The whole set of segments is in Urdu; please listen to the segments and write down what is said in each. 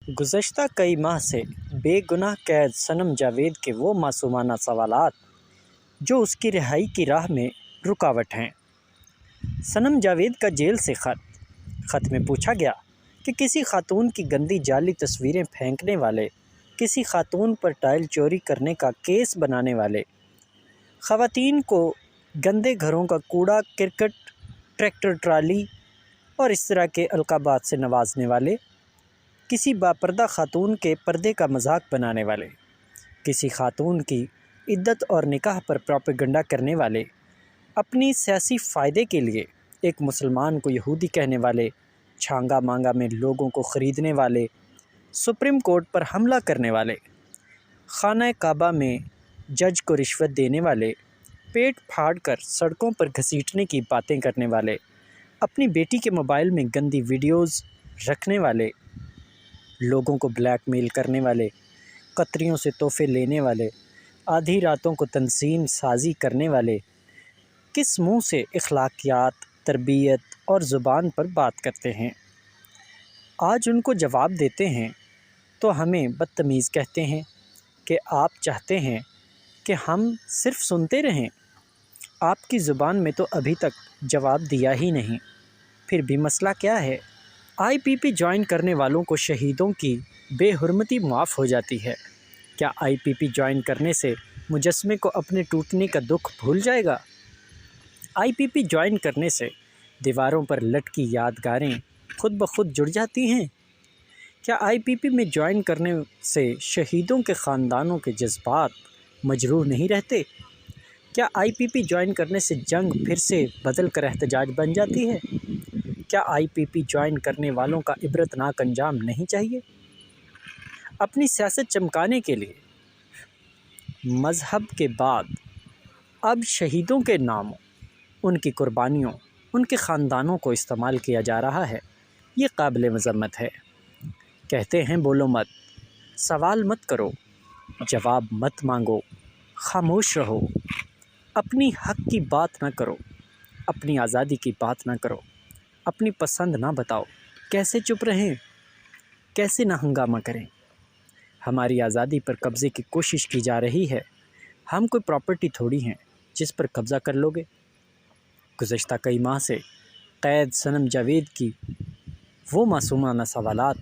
گزشتہ کئی ماہ سے بے گناہ قید صنم جاوید کے وہ معصومانہ سوالات جو اس کی رہائی کی راہ میں رکاوٹ ہیں۔ صنم جاوید کا جیل سے خط میں پوچھا گیا کہ کسی خاتون کی گندی جعلی تصویریں پھینکنے والے، کسی خاتون پر ٹائل چوری کرنے کا کیس بنانے والے، خواتین کو گندے گھروں کا کوڑا کرکٹ، ٹریکٹر ٹرالی اور اس طرح کے القابات سے نوازنے والے، کسی باپردہ خاتون کے پردے کا مذاق بنانے والے، کسی خاتون کی عدت اور نکاح پر پروپیگنڈا کرنے والے، اپنی سیاسی فائدے کے لیے ایک مسلمان کو یہودی کہنے والے، چھانگا مانگا میں لوگوں کو خریدنے والے، سپریم کورٹ پر حملہ کرنے والے، خانہ کعبہ میں جج کو رشوت دینے والے، پیٹ پھاڑ کر سڑکوں پر گھسیٹنے کی باتیں کرنے والے، اپنی بیٹی کے موبائل میں گندی ویڈیوز رکھنے والے، لوگوں کو بلیک میل کرنے والے، قطریوں سے تحفے لینے والے، آدھی راتوں کو تنظیم سازی کرنے والے، کس منہ سے اخلاقیات، تربیت اور زبان پر بات کرتے ہیں؟ آج ان کو جواب دیتے ہیں تو ہمیں بدتمیز کہتے ہیں کہ آپ چاہتے ہیں کہ ہم صرف سنتے رہیں۔ آپ کی زبان میں تو ابھی تک جواب دیا ہی نہیں، پھر بھی مسئلہ کیا ہے؟ آئی پی پی جوائن کرنے والوں کو شہیدوں کی بے حرمتی معاف ہو جاتی ہے۔ کیا آئی پی پی جوائن کرنے سے مجسمے کو اپنے ٹوٹنے کا دکھ بھول جائے گا؟ آئی پی پی جوائن کرنے سے دیواروں پر لٹکی یادگاریں خود بخود جڑ جاتی ہیں؟ کیا آئی پی پی میں جوائن کرنے سے شہیدوں کے خاندانوں کے جذبات مجروح نہیں رہتے؟ کیا آئی پی پی جوائن کرنے سے جنگ پھر سے بدل کر احتجاج بن جاتی ہے؟ کیا آئی پی پی جوائن کرنے والوں کا عبرتناک انجام نہیں چاہیے؟ اپنی سیاست چمکانے کے لیے مذہب کے بعد اب شہیدوں کے ناموں، ان کی قربانیوں، ان کے خاندانوں کو استعمال کیا جا رہا ہے۔ یہ قابل مذمت ہے۔ کہتے ہیں بولو مت، سوال مت کرو، جواب مت مانگو، خاموش رہو، اپنی حق کی بات نہ کرو، اپنی آزادی کی بات نہ کرو، اپنی پسند نہ بتاؤ۔ کیسے چپ رہیں؟ کیسے نہ ہنگامہ کریں؟ ہماری آزادی پر قبضے کی کوشش کی جا رہی ہے۔ ہم کوئی پراپرٹی تھوڑی ہیں جس پر قبضہ کر لو گے۔ گزشتہ کئی ماہ سے قید صنم جاوید کی وہ معصومانہ سوالات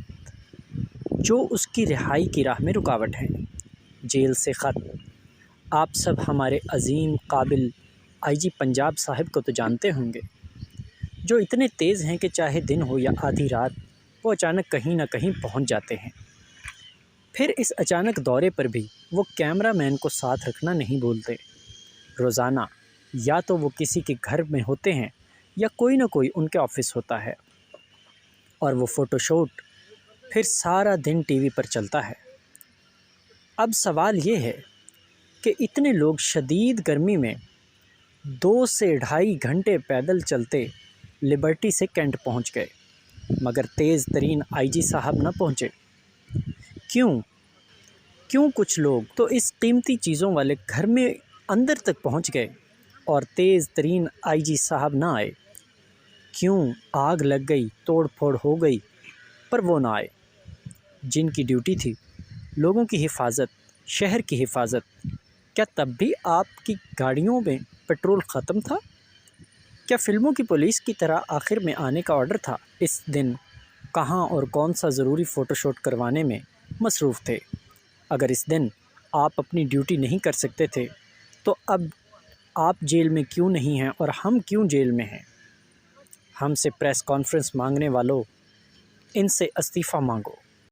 جو اس کی رہائی کی راہ میں رکاوٹ ہیں۔ جیل سے خط۔ آپ سب ہمارے عظیم قابل آئی جی پنجاب صاحب کو تو جانتے ہوں گے، جو اتنے تیز ہیں کہ چاہے دن ہو یا آدھی رات وہ اچانک کہیں نہ کہیں پہنچ جاتے ہیں۔ پھر اس اچانک دورے پر بھی وہ کیمرہ مین کو ساتھ رکھنا نہیں بھولتے۔ روزانہ یا تو وہ کسی کے گھر میں ہوتے ہیں یا کوئی نہ کوئی ان کے آفس ہوتا ہے، اور وہ فوٹو شوٹ پھر سارا دن ٹی وی پر چلتا ہے۔ اب سوال یہ ہے کہ اتنے لوگ شدید گرمی میں 2 سے 2.5 گھنٹے پیدل چلتے لبرٹی سے کینٹ پہنچ گئے، مگر تیز ترین آئی جی صاحب نہ پہنچے۔ کیوں کچھ لوگ تو اس قیمتی چیزوں والے گھر میں اندر تک پہنچ گئے اور تیز ترین آئی جی صاحب نہ آئے؟ کیوں آگ لگ گئی، توڑ پھوڑ ہو گئی، پر وہ نہ آئے؟ جن کی ڈیوٹی تھی لوگوں کی حفاظت، شہر کی حفاظت، کیا تب بھی آپ کی گاڑیوں میں پیٹرول ختم تھا؟ کیا فلموں کی پولیس کی طرح آخر میں آنے کا آرڈر تھا؟ اس دن کہاں اور کون سا ضروری فوٹو شوٹ کروانے میں مصروف تھے؟ اگر اس دن آپ اپنی ڈیوٹی نہیں کر سکتے تھے تو اب آپ جیل میں کیوں نہیں ہیں اور ہم کیوں جیل میں ہیں؟ ہم سے پریس کانفرنس مانگنے والوں، ان سے استعفیٰ مانگو۔